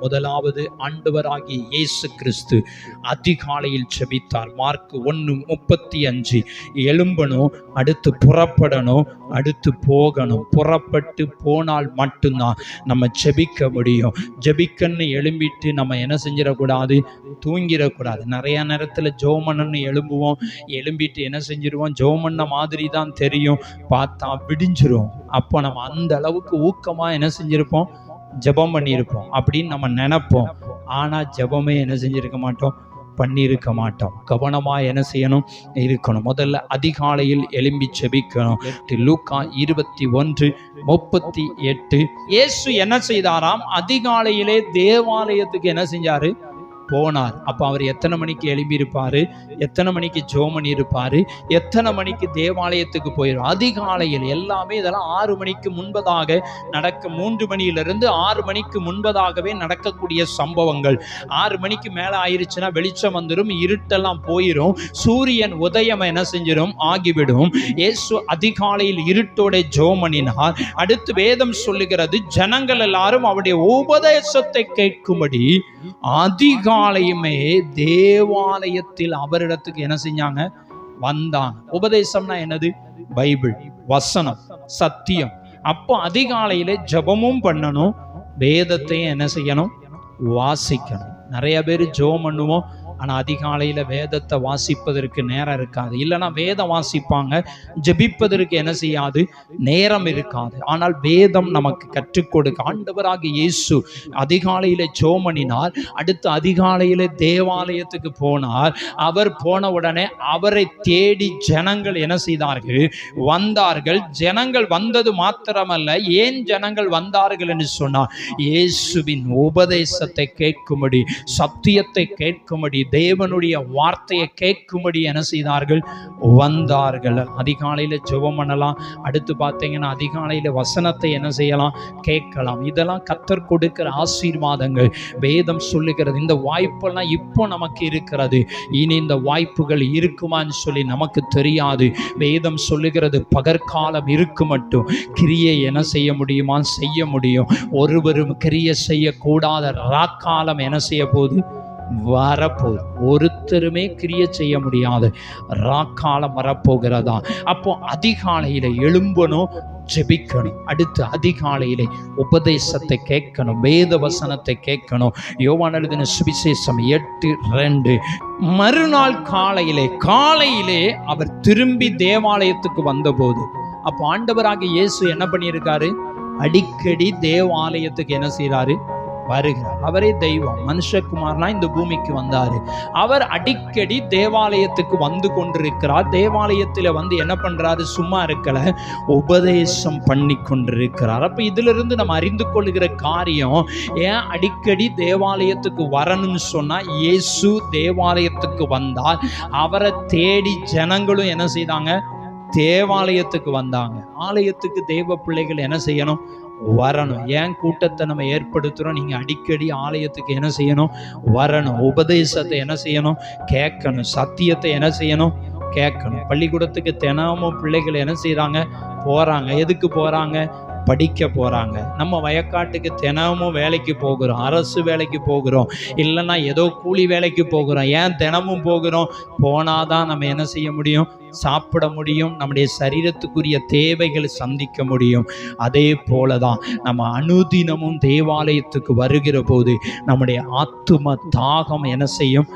முதலாவது ஆண்டவராகிய இயேசு கிறிஸ்து அதிகாலையில் செபித்தார். மார்க் 1:35. எழும்பணும், அடுத்து புறப்படணும், அடுத்து போகணும். புறப்பட்டு போனால் மட்டும்தான் நம்ம செபிக்க முடியும். ஜெபிக்கன்னு எழும்பிட்டு நம்ம என்ன செஞ்சிடக்கூடாது, தூங்கிடக்கூடாது. நிறைய நேரத்தில் ஜோமன்னு எழும்புவோம், எழும்பிட்டு என்ன செஞ்சிருவோம், ஜோமன்ன மாதிரி தான் தெரியும், பார்த்தா விடிஞ்சிரும். அப்போ நம்ம அந்த அளவுக்கு ஊக்கமாக என்ன செஞ்சிருப்போம், ஜெபம் பண்ணியிருப்போம் அப்படின்னு நம்ம நினைப்போம். ஆனால் ஜெபமே என்ன செஞ்சிருக்க மாட்டோம், பண்ணியிருக்க மாட்டோம். கவனமாக என்ன செய்யணும், இருக்கணும். முதல்ல அதிகாலையில் எழும்பி செபிக்கணும். லூக்கா 21:38. இயேசு என்ன செய்தாராம், அதிகாலையிலே தேவாலயத்துக்கு என்ன செஞ்சாரு, போனார். அப்போ அவர் எத்தனை மணிக்கு எழும்பி இருப்பாரு, எத்தனை மணிக்கு ஜோமன் இருப்பாரு, எத்தனை மணிக்கு தேவாலயத்துக்கு போயிடும். அதிகாலையில் எல்லாமே இதெல்லாம் 6 மணிக்கு முன்பதாக நடக்க, 3 மணியிலிருந்து 6 மணிக்கு முன்பதாகவே நடக்கக்கூடிய சம்பவங்கள். 6 மணிக்கு மேலே ஆயிருச்சுன்னா வெளிச்சம் வந்துடும், இருட்டெல்லாம் போயிடும், சூரியன் உதயம் என்ன செஞ்சிடும், ஆகிவிடும். இயேசு அதிகாலையில் இருட்டோட ஜோமனினார். அடுத்து வேதம் சொல்லுகிறது, ஜனங்கள் எல்லாரும் அவருடைய உபதேசத்தை கேட்கும்படி அதிகாலையுமே தேவாலயத்தில் அவரிடத்துக்கு என்ன செஞ்சாங்க, வந்தாங்க. உபதேசம்னா என்னது, பைபிள், வசனம், சத்தியம். அப்போ அதிகாலையில ஜெபமும் பண்ணணும், வேதத்தையும் என்ன செய்யணும், வாசிக்கணும். நிறைய பேர் ஜெபம் பண்ணுவோம், ஆனால் அதிகாலையில் வேதத்தை வாசிப்பதற்கு நேரம் இருக்காது. இல்லைன்னா வேதம் வாசிப்பாங்க, ஜெபிப்பதற்கு என்ன செய்யாது, நேரம் இருக்காது. ஆனால் வேதம் நமக்கு கற்றுக் கொடுக்க ஆண்டவராகிய இயேசு அதிகாலையில் ஜெபமணினார். அடுத்து அதிகாலையில் தேவாலயத்துக்கு போனார். அவர் போன உடனே அவரை தேடி ஜனங்கள் என்ன செய்தார்கள், வந்தார்கள். ஜனங்கள் வந்தது மாத்திரமல்ல, ஏன் ஜனங்கள் வந்தார்கள் என்று சொன்னார், இயேசுவின் உபதேசத்தை கேட்கும்படி, சத்தியத்தை கேட்கும்படி, தேவனுடைய வார்த்தையை கேட்கும்படி என்ன செய்தார்கள், வந்தார்கள். அதிகாலையில் ஜெபம் பண்ணலாம். அடுத்து பார்த்தீங்கன்னா அதிகாலையில் வசனத்தை என்ன செய்யலாம், கேட்கலாம். இதெல்லாம் கர்த்தர் கொடுக்கிற ஆசீர்வாதங்கள். வேதம் சொல்லுகிறது, இந்த வாய்ப்பெல்லாம் இப்போ நமக்கு இருக்கிறது, இனி இந்த வாய்ப்புகள் இருக்குமான்னு சொல்லி நமக்கு தெரியாது. வேதம் சொல்லுகிறது, பகற்காலம் இருக்கு மட்டும் கிரியை என்ன செய்ய முடியுமா, செய்ய முடியும். ஒருவரும் கிரியை செய்யக்கூடாத ராக்காலம் என்ன செய்ய போகுது, வரப்போகுது. ஒருத்தருமே கிரியை செய்ய முடியாது ராக்காலம் வரப்போகிறதா. அப்போ அதிகாலையில எழும்பணும், ஜெபிக்கணும். அடுத்து அதிகாலையிலே உபதேசத்தை கேட்கணும், வேத வசனத்தை கேட்கணும். யோவான் எழுதின சுவிசேஷம் 8:2. மறுநாள் காலையிலே அவர் திரும்பி தேவாலயத்துக்கு வந்தபோது, அப்போ ஆண்டவராகிய இயேசு என்ன பண்ணியிருக்காரு, அடிக்கடி தேவாலயத்துக்கு என்ன செய்யறாரு, வருகிறார். அவரே தெய்வம், மனுஷகுமாரனா இந்த பூமிக்கு வந்தாரு. அவர் அடிக்கடி தேவாலயத்துக்கு வந்து கொண்டிருக்கிறார். தேவாலயத்தில் வந்து என்ன பண்றாரு, சும்மா இருக்கல, உபதேசம் பண்ணி கொண்டிருக்கிறார். அப்ப இதுல இருந்து நம்ம அறிந்து கொள்ளுகிற காரியம், ஏன் அடிக்கடி தேவாலயத்துக்கு வரணும்னு சொன்னா, இயேசு தேவாலயத்துக்கு வந்தார். அவரை தேடி ஜனங்களும் என்ன செய்தாங்க, தேவாலயத்துக்கு வந்தாங்க. ஆலயத்துக்கு தேவ பிள்ளைகள் என்ன செய்யணும், வரணும். ஏன் கூட்டத்தை நம்ம ஏற்படுத்துகிறோம், நீங்கள் அடிக்கடி ஆலயத்துக்கு என்ன செய்யணும், வரணும். உபதேசத்தை என்ன செய்யணும், கேட்கணும். சத்தியத்தை என்ன செய்யணும், கேட்கணும். பள்ளிக்கூடத்துக்கு தினமும் பிள்ளைகள் என்ன செய்கிறாங்க, போகிறாங்க. எதுக்கு போகிறாங்க, படிக்க போகிறாங்க. நம்ம வயக்காட்டுக்கு தினமும் வேலைக்கு போகிறோம், அரசு வேலைக்கு போகிறோம், இல்லைன்னா ஏதோ கூலி வேலைக்கு போகிறோம். ஏன் தினமும் போகிறோம், போனாதான் நம்ம என்ன செய்ய முடியும், சாப்பிட முடியும், நம்முடைய சரீரத்துக்குரிய தேவைகளை சந்திக்க முடியும். அதே போலதான் நம்ம அனுதினமும் தேவாலயத்துக்கு வருகிற போது நம்முடைய ஆத்தும தாகம் என்ன செய்யும்,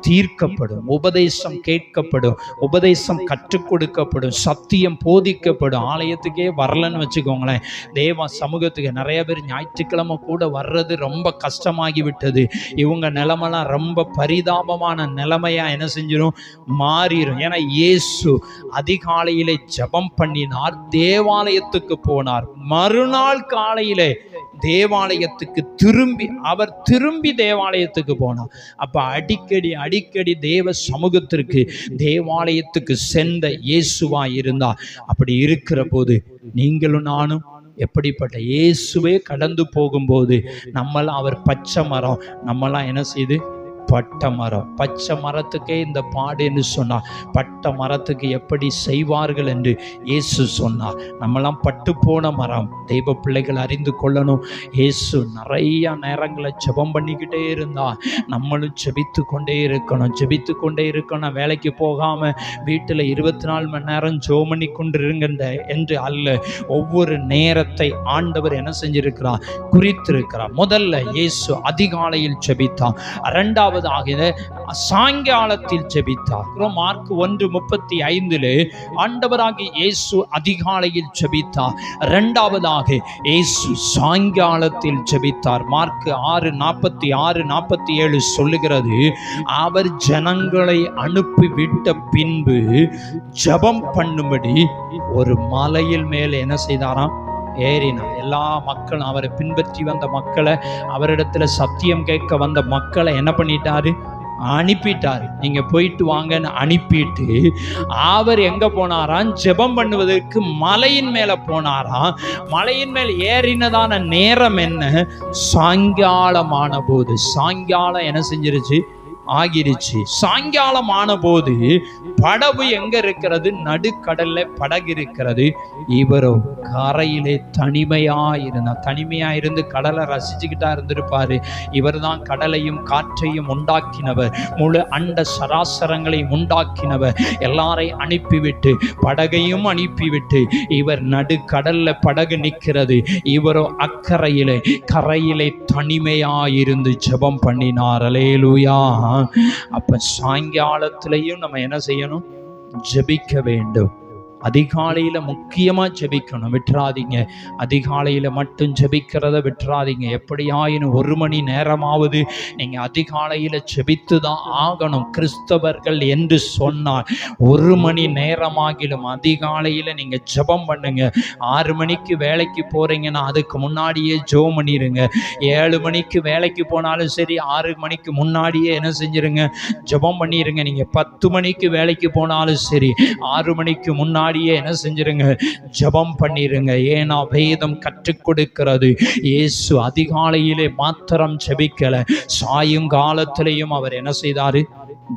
தீர்க்கப்படும். உபதேசம் கேட்கப்படும், உபதேசம் கற்றுக் கொடுக்கப்படும், சத்தியம் போதிக்கப்படும். ஆலயத்துக்கே வரலன்னு வச்சுக்கோங்களேன், தேவ சமூகத்துக்கு நிறைய பேர் ஞாயிற்றுக்கிழமை கூட வர்றது ரொம்ப கஷ்டமாகி விட்டது. இவங்க நிலைமைலாம் ரொம்ப பரிதாபமான நிலைமையா என்ன செஞ்சிடும், மாறிடும். ஏன்னா இயேசு அதிகாலையிலே ஜெபம் பண்ணினார், தேவாலயத்துக்கு போனார். மறுநாள் காலையிலே தேவாலயத்துக்கு திரும்பி தேவாலயத்துக்கு போனார். அப்ப அடிக்கடி தேவ சமூகத்திற்கு, தேவாலயத்துக்கு சென்ற இயேசுவா இருந்தார். அப்படி இருக்கிற போது நீங்களும் நானும் எப்படிப்பட்ட, இயேசுவே கடந்து போகும்போது நம்மளாம் அவர் பச்சை மரம், நம்மளாம் என்ன செய்து பட்ட மரம். பச்சை மரத்துக்கே இந்த பாடுன்னு சொன்னார், பட்ட மரத்துக்கு எப்படி செய்வார்கள் என்று இயேசு சொன்னார். நம்மெல்லாம் பட்டு போன மரம். தெய்வ பிள்ளைகள் அறிந்து கொள்ளணும், இயேசு நிறைய நேரங்களை ஜெபம் பண்ணிக்கிட்டே இருந்தார். நம்மளும் ஜெபித்து கொண்டே இருக்கணும், ஜெபித்து கொண்டே இருக்கணும். வேலைக்கு போகாமல் வீட்டில் 24 மணி நேரம் ஜெபம் பண்ணி கொண்டிருங்க என்று அல்ல. ஒவ்வொரு நேரத்தை ஆண்டவர் என்ன செஞ்சிருக்கிறார், குறித்திருக்கிறார். முதல்ல இயேசு அதிகாலையில் ஜெபித்தார், இரண்டாவதாக சாயங்காலத்தில் ஜெபித்தார். மார்க் 1:35 ஆண்டவராகிய இயேசு அதிகாலையில் ஜெபித்தார், இரண்டாவதாக இயேசு சாயங்காலத்தில் ஜெபித்தார். மார்க் 6:46-47 சொல்லுகிறது, அவர் ஜனங்களை அனுப்பிவிட்ட பின்பு ஜெபம் பண்ணும்படி ஒரு மலையில் மேல் என்ன செய்தாராம், ஏறினார். எல்லா மக்களும் அவரை பின்பற்றி வந்த மக்களை, அவரிடத்துல சத்தியம் கேட்க வந்த மக்களை என்ன பண்ணிட்டாரு, அனுப்பிட்டார். நீங்க போயிட்டு வாங்கன்னு அனுப்பிட்டு அவர் எங்க போனாராம், ஜெபம் பண்ணுவதற்கு மலையின் மேல போனாராம். மலையின் மேல் ஏறினதான நேரம் என்ன, சாயங்காலமான போது. சாயங்காலம் என்ன செஞ்சிருச்சு, ஆகிருச்சு. சாயங்காலம் ஆன போது படகு எங்க இருக்கிறது, நடுக்கடல்ல படகு இருக்கிறது. இவரோ கரையிலே தனிமையா இருந்து கடலை ரசிச்சுக்கிட்டா இருந்திருப்பாரு. இவர் தான் கடலையும் காற்றையும் உண்டாக்கினவர், முழு அண்ட சராசரங்களையும் உண்டாக்கினவர். எல்லாரையும் அனுப்பிவிட்டு, படகையும் அனுப்பிவிட்டு, இவர் நடுக்கடல்ல படகு நிற்கிறது. இவரோ அக்கறையிலே கரையிலே தனிமையாயிருந்து ஜெபம் பண்ணினார். அல்லேலூயா. அப்ப சாயங்காலத்திலையும் நம்ம என்ன செய்யணும், ஜெபிக்க வேண்டும். அதிகாலையில முக்கியமா ஜெபிக்கணும், விட்டுறாதீங்க. அதிகாலையில மட்டும் ஜெபிக்கிறத விட்டுறாதீங்க. எப்படியாயினும் 1 மணி நேரமாவது நீங்க அதிகாலையில ஜெபித்து தான் ஆகணும். கிறிஸ்தவர்கள் என்று சொன்னால் 1 மணி நேரமாகிலும் அதிகாலையில நீங்க ஜெபம் பண்ணுங்க. 6 மணிக்கு வேலைக்கு போறீங்கன்னா அதுக்கு முன்னாடியே ஜெபம் பண்ணிருங்க. 7 மணிக்கு வேலைக்கு போனாலும் சரி, 6 மணிக்கு முன்னாடியே என்ன செஞ்சிருங்க, ஜெபம் பண்ணிருங்க. நீங்க 10 மணிக்கு வேலைக்கு போனாலும் சரி, 6 மணிக்கு முன்னாடி என்ன செஞ்சிருங்க, ஜெபம் பண்ணிருங்க. ஏன்னா வேதம் கற்றுக் கொடுக்கிறது, இயேசு அதிகாலையிலே மாத்திரம் ஜெபிக்கல, சாயங்காலத்திலையும் அவர் என்ன செய்தாரு,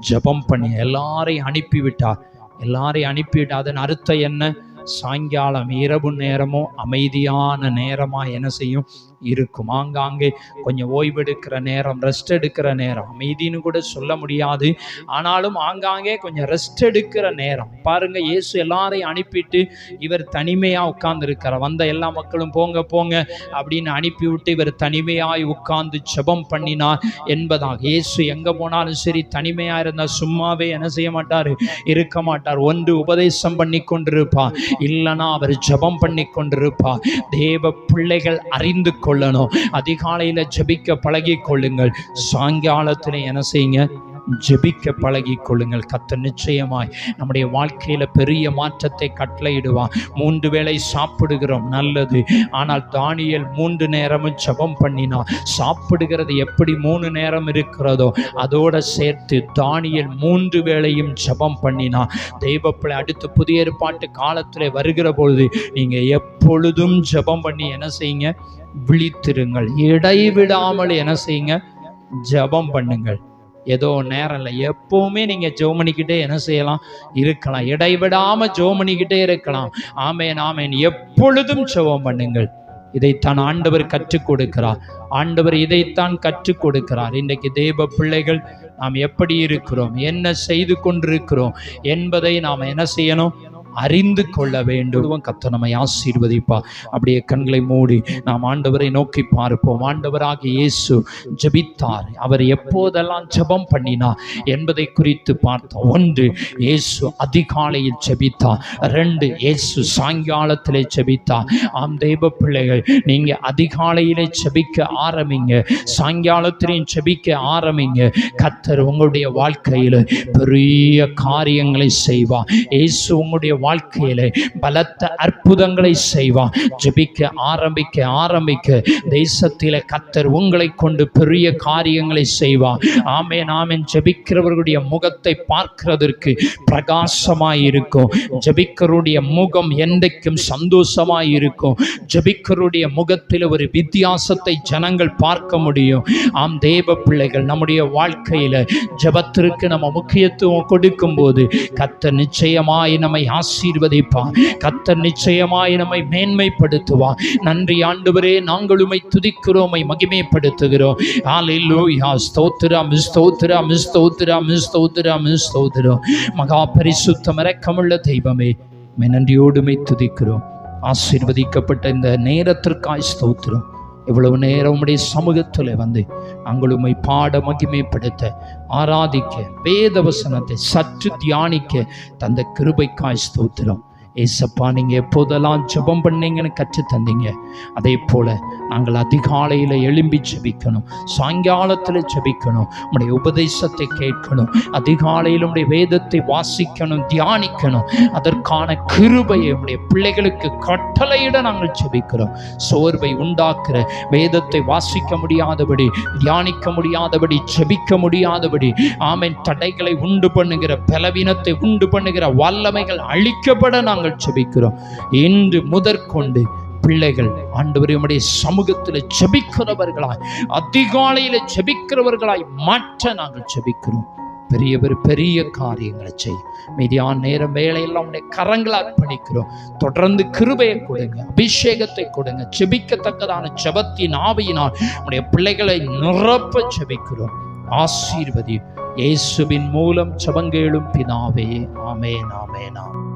ஜெபம் பண்ணி எல்லாரையும் அனுப்பிவிட்டார். எல்லாரையும் அனுப்பிவிட்டார். அதன் அர்த்தம் என்ன, சாயங்காலம் இரவு நேரமோ அமைதியான நேரமா என்ன செய்யும், இருக்கும். ஆங்காங்கே கொஞ்சம் ஓய்வெடுக்கிற நேரம், ரெஸ்ட் எடுக்கிற நேரம். அமைதின்னு கூட சொல்ல முடியாது, ஆனாலும் ஆங்காங்கே கொஞ்சம் ரெஸ்ட் எடுக்கிற நேரம். பாருங்க, இயேசு எல்லாரையும் அனுப்பிட்டு இவர் தனிமையா உட்கார்ந்து இருக்கிறார். வந்த எல்லா மக்களும் போங்க போங்க அப்படின்னு அனுப்பிவிட்டு இவர் தனிமையாய் உட்கார்ந்து ஜெபம் பண்ணினார் என்பதாக. இயேசு எங்க போனாலும் சரி, தனிமையா இருந்தா சும்மாவே என்ன செய்ய மாட்டாரு, இருக்க மாட்டார். ஒன்று உபதேசம் பண்ணி கொண்டிருப்பார், இல்லைன்னா அவர் ஜெபம் பண்ணி கொண்டிருப்பார். தேவ பிள்ளைகள் அறிந்து கொள்ளணும், அதிகாலையில ஜெபிக்க பழகி கொள்ளுங்கள். சாயங்காலத்துல என்ன செய்யுங்க, ஜெபிக்க பழகி கொள்ளுங்கள். கர்த்தர் நிச்சயமாய் நம்முடைய வாழ்க்கையில பெரிய மாற்றத்தை கட்டளையிடுவான். 3 வேளை சாப்பிடுகிறோம், நல்லது. ஆனால் தானியேல் 3 நேரமும் ஜெபம் பண்ணினான். சாப்பிடுகிறது எப்படி 3 நேரம் இருக்கிறதோ அதோட சேர்த்து தானியேல் 3 வேளையும் ஜெபம் பண்ணினான். தெய்வப்பிள்ளை அடுத்து புதிய ஏற்பாட்டு காலத்துல வருகிற பொழுது நீங்க எப்பொழுதும் ஜெபம் பண்ணி என்ன செய்யுங்க, விழித்திருங்கள். இடைவிடாமல் என்ன செய்யுங்க, ஜெபம் பண்ணுங்கள். ஏதோ நேரம் இல்லை, எப்பவுமே நீங்க ஜெபம் பண்ணிக்கிட்டே என்ன செய்யலாம், இருக்கலாம். இடைவிடாம ஜெபம் பண்ணிக்கிட்டே இருக்கலாம். ஆமேன் ஆமேன். எப்பொழுதும் ஜெபம் பண்ணுங்கள். இதைத்தான் ஆண்டவர் கற்றுக் கொடுக்கிறார். ஆண்டவர் இதைத்தான் கற்றுக் கொடுக்கிறார். இன்றைக்கு தேவ பிள்ளைகள் நாம் எப்படி இருக்கிறோம், என்ன செய்து கொண்டிருக்கிறோம் என்பதை நாம் என்ன செய்யணும், அறிந்து கொள்ள வேண்டும். கர்த்தர் நம்மை ஆசீர்வதிப்பார். அப்படியே கண்களை மூடி நாம் ஆண்டவரை நோக்கி பார்ப்போம். ஆண்டவராகிய இயேசு ஜெபித்தார். அவர் எப்போதெல்லாம் ஜெபம் பண்ணினார் என்பதை குறித்து பார்த்தோம். 1, இயேசு அதிகாலையில் ஜெபித்தார். 2, இயேசு சாயங்காலத்திலே ஜெபித்தார். ஆம் தேவ பிள்ளைகள், நீங்க அதிகாலையிலே ஜெபிக்க ஆரம்பிங்க, சாயங்காலத்திலையும் ஜெபிக்க ஆரம்பிங்க. கர்த்தர் உங்களுடைய வாழ்க்கையில பெரிய காரியங்களை செய்வார். இயேசு உங்களுடைய வாழ்க்கையில பலத்த அற்புதங்களை செய்வார். ஜெபிக்க ஆரம்பிக்க தேசத்தில கர்த்தர் உங்களை கொண்டு பெரிய காரியங்களை செய்வார். ஆமென் ஆமென். ஜெபிக்கிறவர்களுடைய முகத்தை பார்க்கிறதற்கு பிரகாசமாய் இருக்கும். ஜெபிக்கிறவருடைய முகம் என்றைக்கும் சந்தோஷமாய் இருக்கும். ஜெபிக்கிறவருடைய முகத்தில் ஒரு வித்தியாசத்தை ஜனங்கள் பார்க்க முடியும். ஆம் தேவ பிள்ளைகள், நம்முடைய வாழ்க்கையில ஜெபத்திற்கு நம்ம முக்கியத்துவம் கொடுக்கும் போது கர்த்தர் நிச்சயமாய் நம்மை ஆசீர்வதிப்பார். கர்த்தர் நிச்சயமாய் நம்மை மேன்மைப்படுத்துவார். நன்றி ஆண்டவரே, நாங்கள் உம்மை துதிக்கிறோம், உம்மை மகிமைப்படுத்துகிறோம். ஹல்லேலூயா. ஸ்தோத்திரம் ஸ்தோத்திரம் ஸ்தோத்திரம் ஸ்தோத்திரம் ஸ்தோத்திரம். மகா பரிசுத்தம் இரக்கமுள்ள தெய்வமே, நன்றியோடு உம்மை துதிக்கிறோம். ஆசீர்வதிக்கப்பட்ட இந்த நேரத்திற்காய் ஸ்தோத்திரம். இவ்வளவு நேரம் உம்முடைய சமூகத்தில் வந்து நாங்கள் உம்மை பாட மகிமைப்படுத்த ஆராதிக்க வேத வசனத்தை சற்று தியானிக்க தந்த கிருபைக்காய் ஸ்தோத்திரம். ஏசப்பா, நீங்கள் எப்போதெல்லாம் ஜெபம் பண்ணீங்கன்னு கற்று தந்தீங்க, அதே போல் நாங்கள் அதிகாலையில் எழும்பி ஜெபிக்கணும், சாயங்காலத்தில் ஜெபிக்கணும், உம்முடைய உபதேசத்தை கேட்கணும், அதிகாலையில் உம்முடைய வேதத்தை வாசிக்கணும், தியானிக்கணும். அதற்கான கிருபையை உம்முடைய பிள்ளைகளுக்கு கட்டளையிட நாங்கள் ஜெபிக்கிறோம். சோர்வை உண்டாக்குற, வேதத்தை வாசிக்க முடியாதபடி, தியானிக்க முடியாதபடி, ஜெபிக்க முடியாதபடி, ஆமென், தடைகளை உண்டு பண்ணுகிற, பலவீனத்தை உண்டு பண்ணுகிற வல்லமைகள் அழிக்கப்பட நாங்கள் ஜெபிக்கிறோம். இன்று முதற்கொண்டு பிள்ளைகள் ஆண்டவரே உம்முடைய சமூகத்தில் ஜெபிக்கிறவர்களாய், அதிகாலையில் ஜெபிக்கிறவர்களாய் மாற்ற நாங்கள் ஜெபிக்கிறோம். பெரிய காரியங்களை செய்யும். மீதியான நேரம் வேலையெல்லாம் உடைய கரங்களால் அர்ப்பணிக்கிறோம். தொடர்ந்து கிருபையை கொடுங்க, அபிஷேகத்தை கொடுங்க. ஜெபிக்கத்தக்கதான ஜெபத்தின் ஆவியினால் உடைய பிள்ளைகளை நிரப்ப ஜெபிக்கிறோம். ஆசீர்வதி. இயேசுவின் மூலம் ஜெபங்கேளும் பிதாவே. ஆமென் ஆமென் ஆமென்.